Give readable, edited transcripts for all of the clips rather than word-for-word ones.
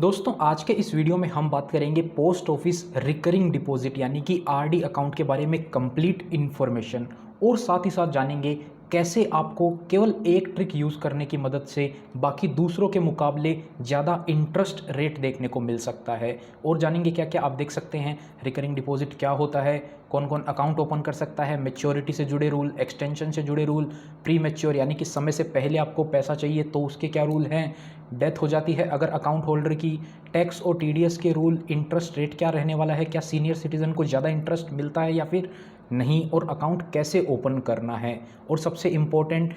दोस्तों आज के इस वीडियो में हम बात करेंगे पोस्ट ऑफिस रिकरिंग डिपॉजिट यानी कि आरडी अकाउंट के बारे में कंप्लीट इन्फॉर्मेशन और साथ ही साथ जानेंगे कैसे आपको केवल एक ट्रिक यूज़ करने की मदद से बाकी दूसरों के मुकाबले ज़्यादा इंटरेस्ट रेट देखने को मिल सकता है। और जानेंगे क्या क्या आप देख सकते हैं, रिकरिंग डिपॉजिट क्या होता है, कौन कौन अकाउंट ओपन कर सकता है, मैच्योरिटी से जुड़े रूल, एक्सटेंशन से जुड़े रूल, प्री मैच्योर यानी कि समय से पहले आपको पैसा चाहिए तो उसके क्या रूल हैं, डेथ हो जाती है अगर अकाउंट होल्डर की, टैक्स और टीडीएस के रूल, इंटरेस्ट रेट क्या रहने वाला है, क्या सीनियर सिटीज़न को ज़्यादा इंटरेस्ट मिलता है या फिर नहीं, और अकाउंट कैसे ओपन करना है, और सबसे इम्पोर्टेंट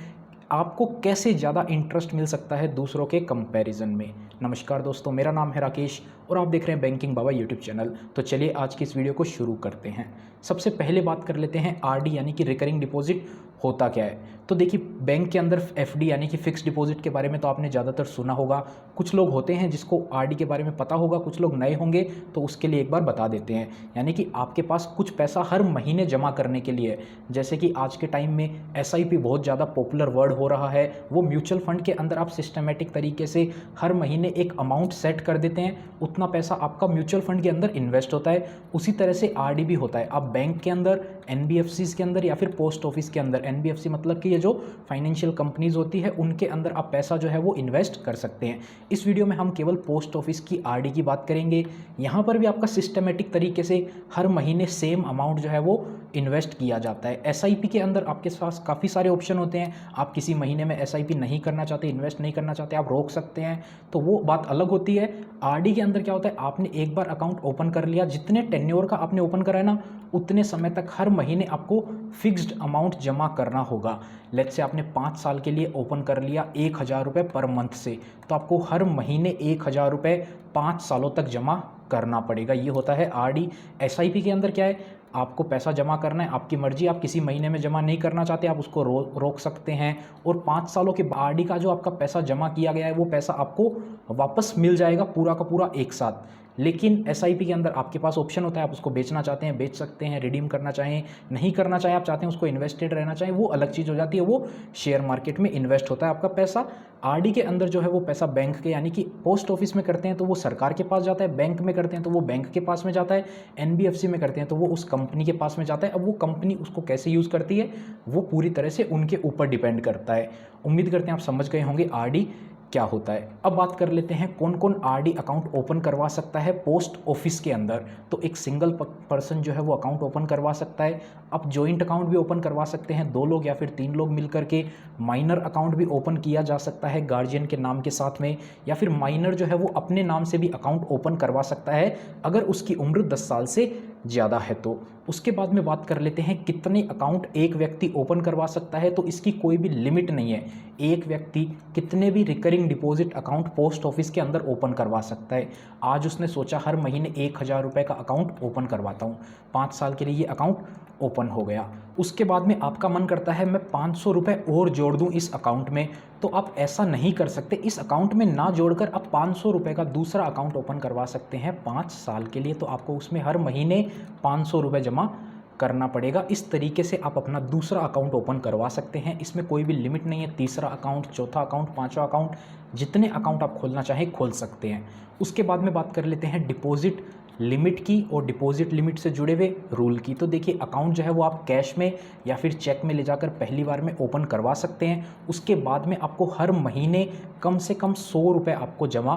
आपको कैसे ज़्यादा इंटरेस्ट मिल सकता है दूसरों के कंपैरिजन में। नमस्कार दोस्तों, मेरा नाम है राकेश और आप देख रहे हैं बैंकिंग बाबा यूट्यूब चैनल। तो चलिए आज की इस वीडियो को शुरू करते हैं। सबसे पहले बात कर लेते हैं आरडी यानी कि रिकरिंग डिपॉजिट होता क्या है। तो देखिए, बैंक के अंदर एफडी यानी कि फिक्स डिपॉजिट के बारे में तो आपने ज़्यादातर सुना होगा। कुछ लोग होते हैं जिसको आरडी के बारे में पता होगा, कुछ लोग नए होंगे तो उसके लिए एक बार बता देते हैं। यानी कि आपके पास कुछ पैसा हर महीने जमा करने के लिए, जैसे कि आज के टाइम में एसआईपी बहुत ज़्यादा पॉपुलर वर्ड हो रहा है, वो म्यूचुअल फंड के अंदर आप सिस्टमेटिक तरीके से हर महीने एक अमाउंट सेट कर देते हैं, उतना पैसा आपका म्यूचुअल फंड के अंदर इन्वेस्ट होता है। उसी तरह से आरडी भी होता है। आप बैंक के अंदर, एनबीएफसीज के अंदर या फिर पोस्ट ऑफिस के अंदर, एनबीएफसी मतलब कि ये जो फाइनेंशियल कंपनीज होती है उनके अंदर आप पैसा जो है वो इन्वेस्ट कर सकते हैं। इस वीडियो में हम केवल पोस्ट ऑफिस की आरडी की बात करेंगे। यहाँ पर भी आपका सिस्टमेटिक तरीके से हर महीने सेम अमाउंट जो है वो इन्वेस्ट किया जाता है। एसआईपी के अंदर आपके पास काफ़ी सारे ऑप्शन होते हैं। आप किसी महीने में एसआईपी नहीं करना चाहते, इन्वेस्ट नहीं करना चाहते, आप रोक सकते हैं, तो वो बात अलग होती है। आरडी के अंदर क्या होता है, आपने एक बार अकाउंट ओपन कर लिया, जितने टेन्योर का आपने ओपन करा है ना, उतने समय तक हर महीने आपको फिक्स्ड अमाउंट जमा करना होगा। लेट्स से आपने 5 साल के लिए ओपन कर लिया 1000 रुपये पर मंथ से, तो आपको हर महीने 1000 रुपये 5 सालों तक जमा करना पड़ेगा। ये होता है आरडी। एसआईपी के अंदर क्या है, आपको पैसा जमा करना है, आपकी मर्जी, आप किसी महीने में जमा नहीं करना चाहते आप उसको रोक सकते हैं, और 5 सालों के आरडी का जो आपका पैसा जमा किया गया है वो पैसा आपको वापस मिल जाएगा पूरा का पूरा एक साथ। लेकिन एसआईपी के अंदर आपके पास ऑप्शन होता है, आप उसको बेचना चाहते हैं बेच सकते हैं, रिडीम करना चाहें नहीं करना चाहें, आप चाहते हैं उसको इन्वेस्टेड रहना चाहें, वो अलग चीज़ हो जाती है, वो शेयर मार्केट में इन्वेस्ट होता है आपका पैसा। आरडी के अंदर जो है वो पैसा बैंक के यानी कि पोस्ट ऑफिस में करते हैं तो वो सरकार के पास जाता है, बैंक में करते हैं तो वो बैंक के पास में जाता है, एनबीएफसी में करते हैं तो वो उस कंपनी के पास में जाता है। अब वो कंपनी उसको कैसे यूज़ करती है वो पूरी तरह से उनके ऊपर डिपेंड करता है। उम्मीद करते हैं आप समझ गए होंगे आरडी क्या होता है। अब बात कर लेते हैं कौन कौन आरडी अकाउंट ओपन करवा सकता है पोस्ट ऑफिस के अंदर। तो एक सिंगल पर्सन जो है वो अकाउंट ओपन करवा सकता है। आप जॉइंट अकाउंट भी ओपन करवा सकते हैं, 2 लोग या फिर 3 लोग मिलकर के। माइनर अकाउंट भी ओपन किया जा सकता है गार्जियन के नाम के साथ में, या फिर माइनर जो है वो अपने नाम से भी अकाउंट ओपन करवा सकता है अगर उसकी उम्र 10 साल से ज़्यादा है तो। उसके बाद में बात कर लेते हैं कितने अकाउंट एक व्यक्ति ओपन करवा सकता है। तो इसकी कोई भी लिमिट नहीं है, एक व्यक्ति कितने भी recurring deposit account post office के अंदर ओपन करवा सकता है। आज उसने सोचा हर महीने 1000 रुपये का अकाउंट ओपन करवाता हूँ, 5 साल के लिए ये अकाउंट ओपन हो गया। उसके बाद में आपका मन करता है मैं 500 रुपये और जोड़ दूं इस अकाउंट में, तो आप ऐसा नहीं कर सकते। इस अकाउंट में ना जोड़कर आप 500 रुपये का दूसरा अकाउंट ओपन करवा सकते हैं 5 साल के लिए। तो आपको उसमें हर महीने 500 रुपये जमा करना पड़ेगा। इस तरीके से आप अपना दूसरा अकाउंट ओपन करवा सकते हैं। इसमें कोई भी लिमिट नहीं है, तीसरा अकाउंट, चौथा अकाउंट, 5वां अकाउंट, जितने अकाउंट आप खोलना चाहें खोल सकते हैं। उसके बाद में बात कर लेते हैं डिपॉजिट लिमिट की और डिपॉजिट लिमिट से जुड़े हुए रूल की। तो देखिए, अकाउंट जो है वो आप कैश में या फिर चेक में ले जाकर पहली बार में ओपन करवा सकते हैं। उसके बाद में आपको हर महीने कम से कम 100 रुपये आपको जमा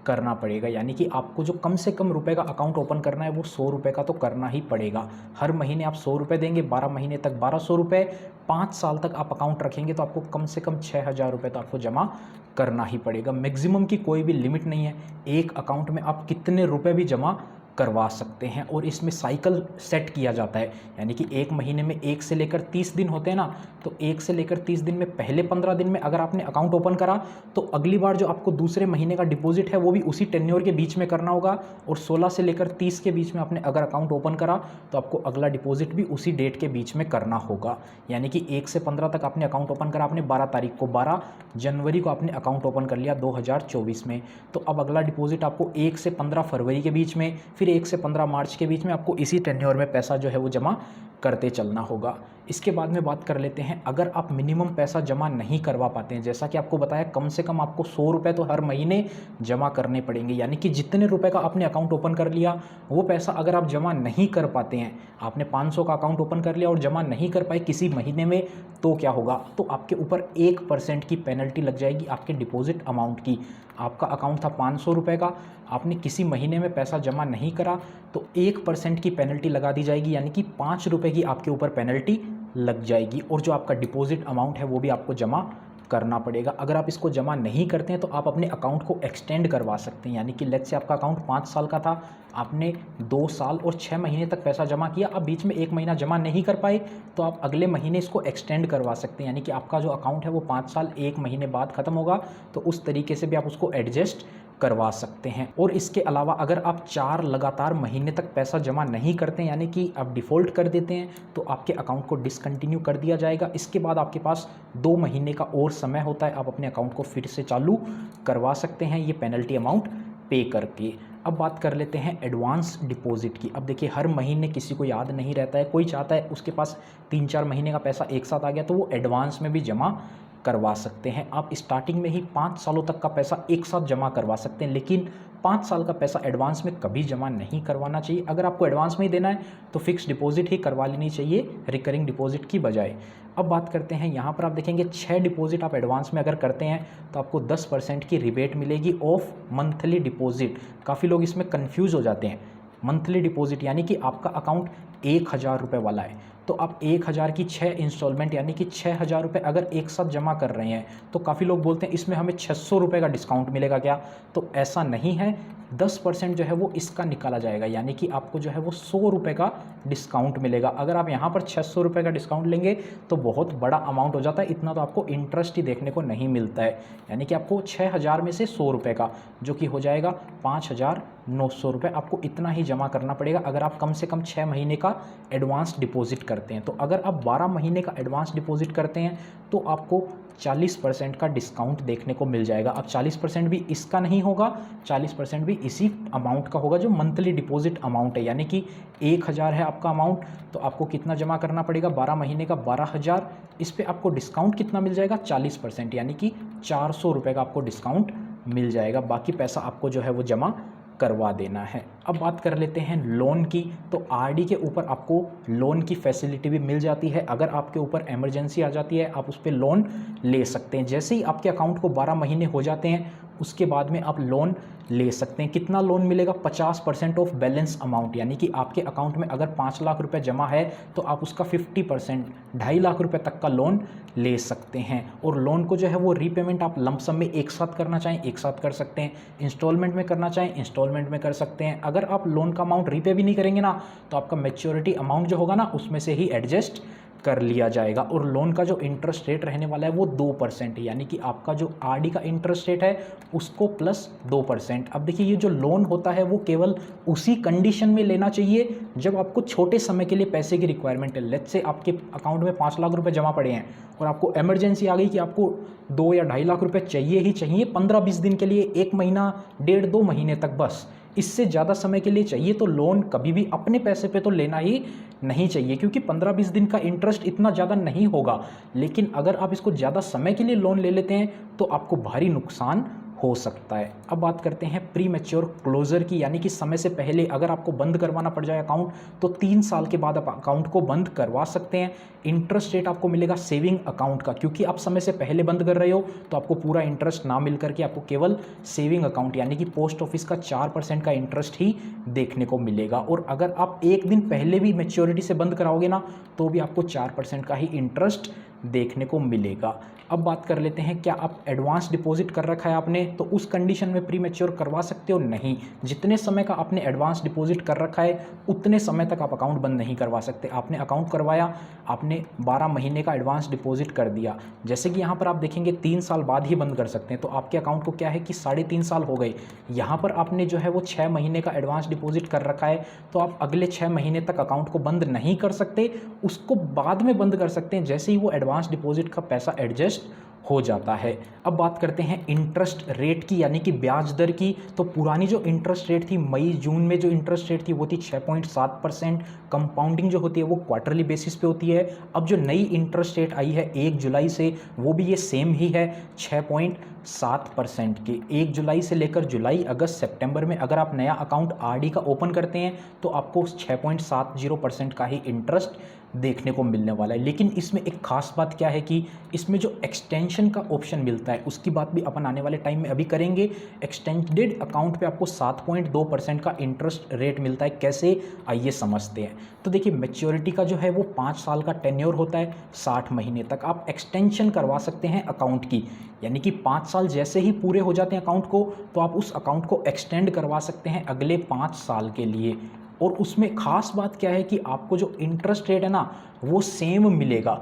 करना पड़ेगा। यानी कि आपको जो कम से कम रुपए का अकाउंट ओपन करना है वो 100 रुपये का तो करना ही पड़ेगा। हर महीने आप 100 रुपये देंगे, 12 महीने तक 1200 रुपये, 5 साल तक आप अकाउंट रखेंगे तो आपको कम से कम 6000 रुपये तो आपको जमा करना ही पड़ेगा। मैक्सिमम की कोई भी लिमिट नहीं है, एक अकाउंट में आप कितने रुपये भी जमा करवा सकते हैं। और इसमें साइकिल सेट किया जाता है, यानी कि एक महीने में 1 से लेकर 30 दिन होते हैं ना, तो 1 से लेकर 30 दिन में पहले 15 दिन में अगर आपने अकाउंट ओपन करा तो अगली बार जो आपको दूसरे महीने का डिपॉजिट है वो भी उसी टेन्योर के बीच में करना होगा। और 16 से लेकर 30 के बीच में आपने अगर अकाउंट ओपन करा तो आपको अगला डिपॉजिट भी उसी डेट के बीच में करना होगा। यानी कि 1 से 15 तक आपने अकाउंट ओपन करा, आपने 12 तारीख को, 12 जनवरी को आपने अकाउंट ओपन कर लिया 2024 में, तो अब अगला डिपॉजिट आपको 1 से 15 फरवरी के बीच में, फिर 1 से 15 मार्च के बीच में आपको इसी टेन्योर में पैसा जो है वो जमा करते चलना होगा। इसके बाद में बात कर लेते हैं, अगर आप मिनिमम पैसा जमा नहीं करवा पाते हैं, जैसा कि आपको बताया कम से कम आपको 100 रुपये तो हर महीने जमा करने पड़ेंगे, यानी कि जितने रुपए का आपने अकाउंट ओपन कर लिया वो पैसा अगर आप जमा नहीं कर पाते हैं, आपने 500 का अकाउंट ओपन कर लिया और जमा नहीं कर पाए किसी महीने में, तो क्या होगा, तो आपके ऊपर 1% की पेनल्टी लग जाएगी आपके डिपॉजिट अमाउंट की। आपका अकाउंट था 500 रुपये का, आपने किसी महीने में पैसा जमा नहीं करा तो 1% की पेनल्टी लगा दी जाएगी, यानी कि 5 रुपये की आपके ऊपर पेनल्टी लग जाएगी और जो आपका डिपॉजिट अमाउंट है वो भी आपको जमा करना पड़ेगा। अगर आप इसको जमा नहीं करते हैं तो आप अपने अकाउंट को एक्सटेंड करवा सकते हैं, यानी कि लेट्स से आपका अकाउंट 5 साल का था, आपने 2 साल और 6 महीने तक पैसा जमा किया, अब बीच में 1 महीना जमा नहीं कर पाए तो आप अगले महीने इसको एक्सटेंड करवा सकते हैं, यानी कि आपका जो अकाउंट है वो 5 साल 1 महीने बाद ख़त्म होगा, तो उस तरीके से भी आप उसको एडजस्ट करवा सकते हैं। और इसके अलावा अगर आप 4 लगातार महीने तक पैसा जमा नहीं करते हैं, यानी कि आप डिफ़ॉल्ट कर देते हैं, तो आपके अकाउंट को डिसकंटिन्यू कर दिया जाएगा। इसके बाद आपके पास 2 महीने का और समय होता है, आप अपने अकाउंट को फिर से चालू करवा सकते हैं ये पेनल्टी अमाउंट पे करके। अब बात कर लेते हैं एडवांस डिपॉजिट की। अब देखिए हर महीने किसी को याद नहीं रहता है, कोई चाहता है उसके पास 3-4 महीने का पैसा एक साथ आ गया तो वो एडवांस में भी जमा करवा सकते हैं। आप स्टार्टिंग में ही 5 सालों तक का पैसा एक साथ जमा करवा सकते हैं, लेकिन 5 साल का पैसा एडवांस में कभी जमा नहीं करवाना चाहिए। अगर आपको एडवांस में ही देना है तो फिक्स डिपॉजिट ही करवा लेनी चाहिए रिकरिंग डिपॉजिट की बजाय। अब बात करते हैं, यहाँ पर आप देखेंगे 6 डिपॉजिट आप एडवांस में अगर करते हैं तो आपको 10% की रिबेट मिलेगी ऑफ मंथली डिपॉजिट। काफ़ी लोग इसमें कन्फ्यूज़ हो जाते हैं। मंथली डिपॉजिट यानी कि आपका अकाउंट 1000 रुपये वाला है तो आप 1000 की 6 इंस्टॉलमेंट यानी कि 6000 रुपये अगर एक साथ जमा कर रहे हैं तो काफ़ी लोग बोलते हैं इसमें हमें 600 रुपये का डिस्काउंट मिलेगा क्या, तो ऐसा नहीं है। 10% जो है वो इसका निकाला जाएगा, यानी कि आपको जो है वो 100 रुपये का डिस्काउंट मिलेगा। अगर आप यहाँ पर 600 रुपये का डिस्काउंट लेंगे तो बहुत बड़ा अमाउंट हो जाता है, इतना तो आपको इंटरेस्ट ही देखने को नहीं मिलता है, यानी कि आपको 6000 में से 100 रुपये का जो कि हो जाएगा 5900 रुपये, आपको इतना ही जमा करना पड़ेगा अगर आप कम से कम 6 महीने का एडवांस डिपॉजिट करते हैं। तो अगर आप 12 महीने का एडवांस डिपॉजिट करते हैं तो आपको 40% का डिस्काउंट देखने को मिल जाएगा। अब 40% भी इसका नहीं होगा, 40% भी इसी अमाउंट का होगा जो मंथली डिपॉजिट अमाउंट है, यानी कि 1000 है आपका अमाउंट तो आपको कितना जमा करना पड़ेगा, 12 महीने का 12000, इस पे आपको डिस्काउंट कितना मिल जाएगा 40%, यानी कि 400 रुपये का आपको डिस्काउंट मिल जाएगा। बाकी पैसा आपको जो है वो जमा करवा देना है। अब बात कर लेते हैं लोन की। तो आरडी के ऊपर आपको लोन की फैसिलिटी भी मिल जाती है, अगर आपके ऊपर इमरजेंसी आ जाती है आप उस पर लोन ले सकते हैं। जैसे ही आपके अकाउंट को 12 महीने हो जाते हैं उसके बाद में आप लोन ले सकते हैं। कितना लोन मिलेगा, 50% ऑफ बैलेंस अमाउंट, यानी कि आपके अकाउंट में अगर 5 लाख रुपए जमा है तो आप उसका 50% 2.5 लाख रुपए तक का लोन ले सकते हैं। और लोन को जो है वो रीपेमेंट आप लमसम में एक साथ करना चाहें एक साथ कर सकते हैं, इंस्टॉलमेंट में करना चाहें इंस्टॉलमेंट में कर सकते हैं। अगर आप लोन का अमाउंट रीपे भी नहीं करेंगे ना तो आपका मैच्योरिटी अमाउंट जो होगा ना उसमें से ही एडजस्ट कर लिया जाएगा। और लोन का जो इंटरेस्ट रेट रहने वाला है वो 2% है, यानी कि आपका जो आरडी का इंटरेस्ट रेट है उसको प्लस 2%। अब देखिए ये जो लोन होता है वो केवल उसी कंडीशन में लेना चाहिए जब आपको छोटे समय के लिए पैसे की रिक्वायरमेंट है। लेट्स से आपके अकाउंट में 5 लाख रुपए जमा पड़े हैं और आपको इमरजेंसी आ गई कि आपको 2 या 2.5 लाख रुपए चाहिए ही चाहिए 15-20 दिन के लिए, 1 महीना 1.5-2 महीने तक, बस इससे ज़्यादा समय के लिए चाहिए, तो लोन कभी भी अपने पैसे पे तो लेना ही नहीं चाहिए, क्योंकि 15-20 दिन का इंटरेस्ट इतना ज़्यादा नहीं होगा। लेकिन अगर आप इसको ज़्यादा समय के लिए लोन ले लेते हैं तो आपको भारी नुकसान हो सकता है। अब बात करते हैं प्री मैच्योर क्लोजर की, यानी कि समय से पहले अगर आपको बंद करवाना पड़ जाए अकाउंट तो 3 साल के बाद आप अकाउंट को बंद करवा सकते हैं। इंटरेस्ट रेट आपको मिलेगा सेविंग अकाउंट का, क्योंकि आप समय से पहले बंद कर रहे हो तो आपको पूरा इंटरेस्ट ना मिल करके आपको केवल सेविंग अकाउंट यानी कि पोस्ट ऑफिस का 4% का इंटरेस्ट ही देखने को मिलेगा। और अगर आप एक दिन पहले भी मैच्योरिटी से बंद कराओगे ना तो भी आपको 4% का ही इंटरेस्ट देखने को मिलेगा। अब बात कर लेते हैं, क्या आप एडवांस डिपॉजिट कर रखा है आपने तो उस कंडीशन में प्री मैच्योर करवा सकते हो? नहीं, जितने समय का आपने एडवांस डिपॉजिट कर रखा है उतने समय तक आप अकाउंट बंद नहीं करवा सकते। आपने अकाउंट करवाया, आपने 12 महीने का एडवांस डिपॉजिट कर दिया, जैसे कि यहाँ पर आप देखेंगे 3 साल बाद ही बंद कर सकते हैं, तो आपके अकाउंट को क्या है कि 3.5 साल हो गए। यहाँ पर आपने जो है वो 6 महीने का एडवांस डिपॉजिट कर रखा है तो आप अगले 6 महीने तक अकाउंट को बंद नहीं कर सकते, उसको बाद में बंद कर सकते हैं जैसे ही वो एडवांस डिपॉजिट का पैसा एडजस्ट हो जाता है। अब बात करते हैं इंटरेस्ट रेट की यानी कि ब्याज दर की। तो पुरानी जो इंटरेस्ट रेट थी, मई जून में जो इंटरेस्ट रेट थी वो थी 6.7%। कंपाउंडिंग जो होती है वो क्वार्टरली बेसिस पे होती है। अब जो नई इंटरेस्ट रेट आई है 1 जुलाई से, वो भी ये सेम ही है 6.7% की। 1 जुलाई से लेकर जुलाई, अगस्त, सितंबर में अगर आप नया अकाउंट आरडी का ओपन करते हैं तो आपको 6.70% का ही इंटरेस्ट देखने को मिलने वाला है। लेकिन इसमें एक खास बात क्या है कि इसमें जो एक्सटेंशन का ऑप्शन मिलता है उसकी बात भी अपन आने वाले टाइम में अभी करेंगे। एक्सटेंडेड अकाउंट पे आपको 7.2% का इंटरेस्ट रेट मिलता है। कैसे, आइए समझते हैं। तो देखिए, मैच्योरिटी का जो है वो 5 साल का टेन्योर होता है, 60 महीने तक आप एक्सटेंशन करवा सकते हैं अकाउंट की। यानी कि 5 साल जैसे ही पूरे हो जाते हैं अकाउंट को, तो आप उस अकाउंट को एक्सटेंड करवा सकते हैं अगले 5 साल के लिए। और उसमें खास बात क्या है कि आपको जो इंटरेस्ट रेट है ना वो सेम मिलेगा।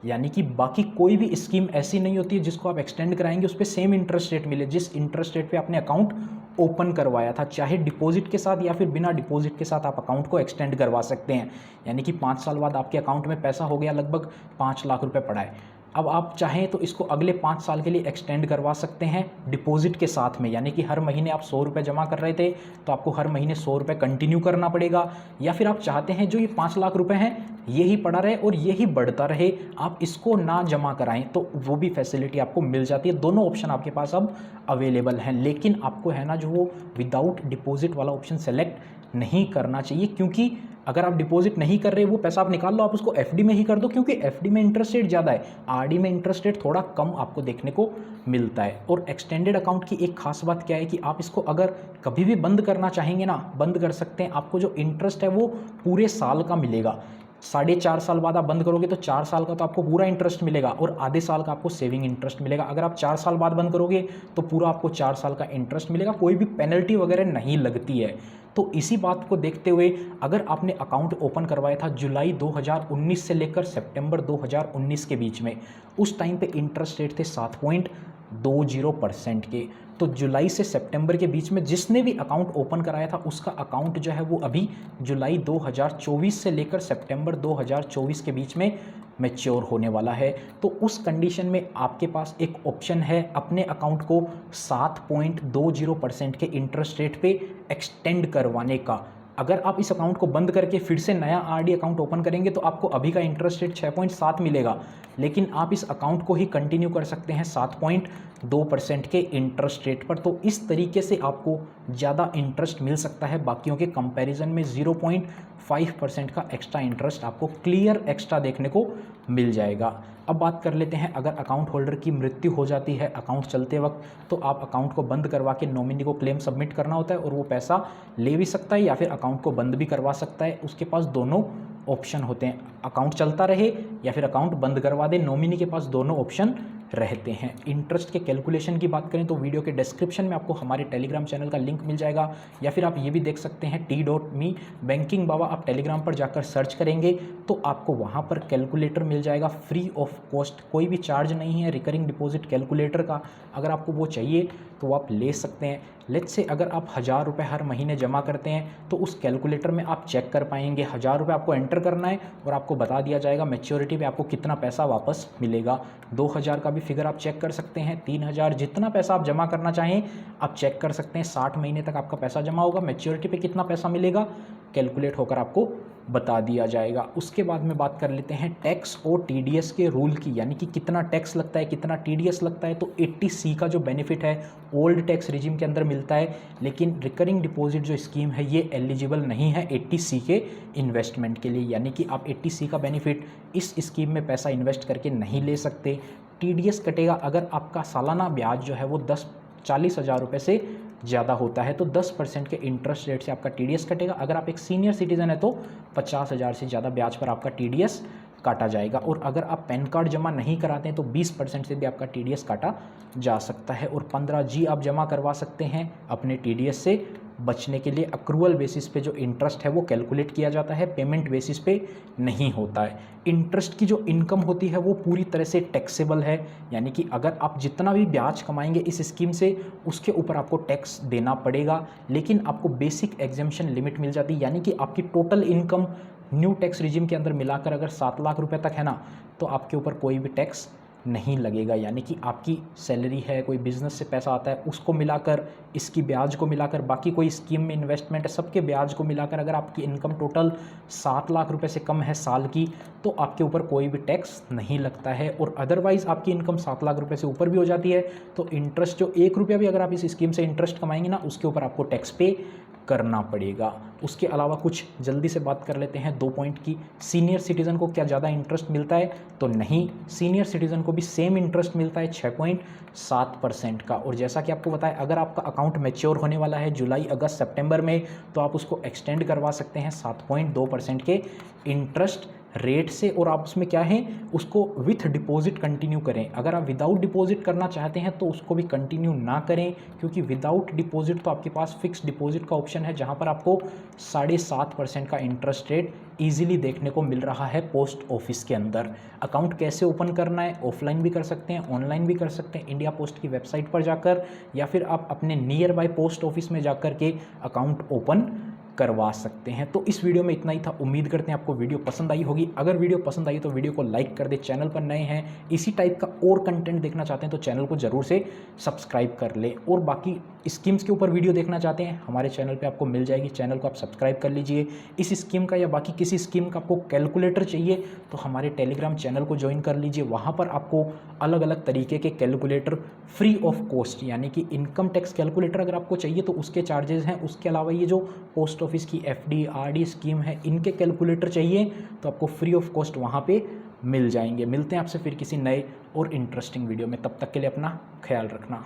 यानी कि बाकी कोई भी स्कीम ऐसी नहीं होती है जिसको आप एक्सटेंड कराएंगे उस पर सेम इंटरेस्ट रेट मिले जिस इंटरेस्ट रेट पे आपने अकाउंट ओपन करवाया था, चाहे डिपॉजिट के साथ या फिर बिना डिपॉजिट के साथ आप अकाउंट को एक्सटेंड करवा सकते हैं। यानी कि 5 साल बाद आपके अकाउंट में पैसा हो गया, लगभग 5 लाख रुपए पड़ा है। अब आप चाहें तो इसको अगले 5 साल के लिए एक्सटेंड करवा सकते हैं डिपॉजिट के साथ में। यानी कि हर महीने आप 100 रुपये जमा कर रहे थे तो आपको हर महीने 100 रुपये कंटिन्यू करना पड़ेगा। या फिर आप चाहते हैं जो ये 5 लाख रुपए हैं यही पड़ा रहे और यही बढ़ता रहे, आप इसको ना जमा कराएं, तो वो भी फैसिलिटी आपको मिल जाती है। दोनों ऑप्शन आपके पास अब अवेलेबल हैं। लेकिन आपको है ना जो वो विदाउट डिपॉजिट वाला ऑप्शन सेलेक्ट नहीं करना चाहिए, क्योंकि अगर आप डिपॉजिट नहीं कर रहे, वो पैसा आप निकाल लो, आप उसको एफडी में ही कर दो, क्योंकि एफडी में इंटरेस्ट रेट ज़्यादा है, आरडी में इंटरेस्ट रेट थोड़ा कम आपको देखने को मिलता है। और एक्सटेंडेड अकाउंट की एक खास बात क्या है कि आप इसको अगर कभी भी बंद करना चाहेंगे ना, बंद कर सकते हैं। आपको जो इंटरेस्ट है वो पूरे साल का मिलेगा। 4.5 साल बाद आप बंद करोगे तो 4 साल का तो आपको पूरा इंटरेस्ट मिलेगा और आधे साल का आपको सेविंग इंटरेस्ट मिलेगा। अगर आप 4 साल बाद बंद करोगे तो पूरा आपको 4 साल का इंटरेस्ट मिलेगा, कोई भी पेनल्टी वगैरह नहीं लगती है। तो इसी बात को देखते हुए अगर आपने अकाउंट ओपन करवाया था जुलाई 2019 से लेकर सितंबर 2019 के बीच में, उस टाइम पे इंटरेस्ट रेट थे 7.20% के। तो जुलाई से सितंबर के बीच में जिसने भी अकाउंट ओपन कराया था उसका अकाउंट जो है वो अभी जुलाई 2024 से लेकर सितंबर 2024 के बीच में मैच्योर होने वाला है। तो उस कंडीशन में आपके पास एक ऑप्शन है अपने अकाउंट को 7.20% के इंटरेस्ट रेट पे एक्सटेंड करवाने का। अगर आप इस अकाउंट को बंद करके फिर से नया आरडी अकाउंट ओपन करेंगे तो आपको अभी का इंटरेस्ट रेट 6.7 मिलेगा, लेकिन आप इस अकाउंट को ही कंटिन्यू कर सकते हैं 7.2% के इंटरेस्ट रेट पर। तो इस तरीके से आपको ज़्यादा इंटरेस्ट मिल सकता है बाकियों के कंपैरिजन में। 0.5% का एक्स्ट्रा इंटरेस्ट आपको क्लियर एक्स्ट्रा देखने को मिल जाएगा। अब बात कर लेते हैं, अगर अकाउंट होल्डर की मृत्यु हो जाती है अकाउंट चलते वक्त, तो आप अकाउंट को बंद करवा के नॉमिनी को क्लेम सबमिट करना होता है और वो पैसा ले भी सकता है या फिर अकाउंट को बंद भी करवा सकता है। उसके पास दोनों ऑप्शन होते हैं, अकाउंट चलता रहे या फिर अकाउंट बंद करवा दे, नॉमिनी के पास दोनों ऑप्शन रहते हैं। इंटरेस्ट के कैलकुलेशन की बात करें तो वीडियो के डिस्क्रिप्शन में आपको हमारे टेलीग्राम चैनल का लिंक मिल जाएगा, या फिर आप ये भी देख सकते हैं t.me बैंकिंग बाबा। आप टेलीग्राम पर जाकर सर्च करेंगे तो आपको वहाँ पर कैलकुलेटर मिल जाएगा फ्री ऑफ कॉस्ट, कोई भी चार्ज नहीं है रिकरिंग डिपॉजिट कैलकुलेटर का। अगर आपको वो चाहिए तो आप ले सकते हैं। लेट्स से अगर आप 1000 रुपये हर महीने जमा करते हैं तो उस कैलकुलेटर में आप चेक कर पाएंगे 1000 रुपये आपको एंटर करना है और आपको बता दिया जाएगा मैच्योरिटी पे आपको कितना पैसा वापस मिलेगा। 2000 का भी फिगर आप चेक कर सकते हैं, 3000, जितना पैसा आप जमा करना चाहें आप चेक कर सकते हैं। 60 महीने तक आपका पैसा जमा होगा, मैच्योरिटी पे कितना पैसा मिलेगा कैलकुलेट होकर आपको बता दिया जाएगा। उसके बाद में बात कर लेते हैं टैक्स और टीडीएस के रूल की, यानी कि कितना टैक्स लगता है कितना टीडीएस लगता है। तो 80C का जो बेनिफिट है ओल्ड टैक्स रिजिम के अंदर मिलता है, लेकिन रिकरिंग डिपॉजिट जो स्कीम है ये एलिजिबल नहीं है 80C के इन्वेस्टमेंट के लिए, यानी कि आप 80C का बेनिफिट इस स्कीम में पैसा इन्वेस्ट करके नहीं ले सकते। टीडीएस कटेगा अगर आपका सालाना ब्याज जो है वो 40 हज़ार रुपये से ज़्यादा होता है, तो 10% के इंटरेस्ट रेट से आपका टीडीएस कटेगा। अगर आप एक सीनियर सिटीज़न है तो 50,000 से ज़्यादा ब्याज पर आपका टीडीएस काटा जाएगा। और अगर आप पैन कार्ड जमा नहीं कराते हैं तो 20% से भी आपका टीडीएस काटा जा सकता है। और 15G आप जमा करवा सकते हैं अपने टीडीएस से बचने के लिए। अक्रूवल बेसिस पे जो इंटरेस्ट है वो कैलकुलेट किया जाता है, पेमेंट बेसिस पे नहीं होता है। इंटरेस्ट की जो इनकम होती है वो पूरी तरह से टैक्सेबल है, यानी कि अगर आप जितना भी ब्याज कमाएंगे इस स्कीम से उसके ऊपर आपको टैक्स देना पड़ेगा, लेकिन आपको बेसिक एग्जेम्पशन लिमिट मिल जाती है, यानी कि आपकी total income new tax regime के अंदर मिलाकर अगर 7 लाख रुपए तक है ना, तो आपके ऊपर कोई भी टैक्स नहीं लगेगा। यानी कि आपकी सैलरी है, कोई बिज़नेस से पैसा आता है, उसको मिलाकर, इसकी ब्याज को मिलाकर, बाकी कोई स्कीम में इन्वेस्टमेंट है, सबके ब्याज को मिलाकर अगर आपकी इनकम टोटल 7 लाख रुपए से कम है साल की, तो आपके ऊपर कोई भी टैक्स नहीं लगता है। और अदरवाइज़ आपकी इनकम 7 लाख रुपए से ऊपर भी हो जाती है तो इंटरेस्ट जो 1 रुपया भी अगर आप इस स्कीम से इंटरेस्ट कमाएंगे ना, उसके ऊपर आपको टैक्स पे करना पड़ेगा। उसके अलावा कुछ जल्दी से बात कर लेते हैं 2 पॉइंट की। सीनियर सिटीज़न को क्या ज़्यादा इंटरेस्ट मिलता है? तो नहीं, सीनियर सिटीज़न को भी सेम इंटरेस्ट मिलता है 6.7% का। और जैसा कि आपको बताया, अगर आपका अकाउंट मैच्योर होने वाला है जुलाई, अगस्त, सितंबर में, तो आप उसको एक्सटेंड करवा सकते हैं 7.2% के इंटरेस्ट रेट से। और आप उसमें क्या है, उसको विथ डिपॉजिट कंटिन्यू करें। अगर आप विदाउट डिपॉजिट करना चाहते हैं तो उसको भी कंटिन्यू ना करें, क्योंकि विदाउट डिपॉजिट तो आपके पास फिक्स डिपॉजिट का ऑप्शन है, जहां पर आपको 7.5% का इंटरेस्ट रेट इजीली देखने को मिल रहा है पोस्ट ऑफिस के अंदर। अकाउंट कैसे ओपन करना है? ऑफलाइन भी कर सकते हैं, ऑनलाइन भी कर सकते हैं, इंडिया पोस्ट की वेबसाइट पर जाकर, या फिर आप अपने नियर बाय पोस्ट ऑफिस में जाकर के अकाउंट ओपन करवा सकते हैं। तो इस वीडियो में इतना ही था। उम्मीद करते हैं आपको वीडियो पसंद आई होगी। अगर वीडियो पसंद आई तो वीडियो को लाइक कर दे। चैनल पर नए हैं, इसी टाइप का और कंटेंट देखना चाहते हैं तो चैनल को ज़रूर से सब्सक्राइब कर ले। और बाकी स्कीम्स के ऊपर वीडियो देखना चाहते हैं, हमारे चैनल पे आपको मिल जाएगी, चैनल को आप सब्सक्राइब कर लीजिए। इस स्कीम का या बाकी किसी स्कीम का आपको कैलकुलेटर चाहिए तो हमारे टेलीग्राम चैनल को ज्वाइन कर लीजिए। वहाँ पर आपको अलग अलग तरीके के कैलकुलेटर फ्री ऑफ कॉस्ट, यानी कि इनकम टैक्स कैलकुलेटर अगर आपको चाहिए तो उसके चार्जेस हैं। उसके अलावा ये जो पोस्ट ऑफिस की एफडी आरडी स्कीम है, इनके कैलकुलेटर चाहिए तो आपको फ्री ऑफ कॉस्ट वहाँ पे मिल जाएंगे। मिलते हैं आपसे फिर किसी नए और इंटरेस्टिंग वीडियो में, तब तक के लिए अपना ख्याल रखना।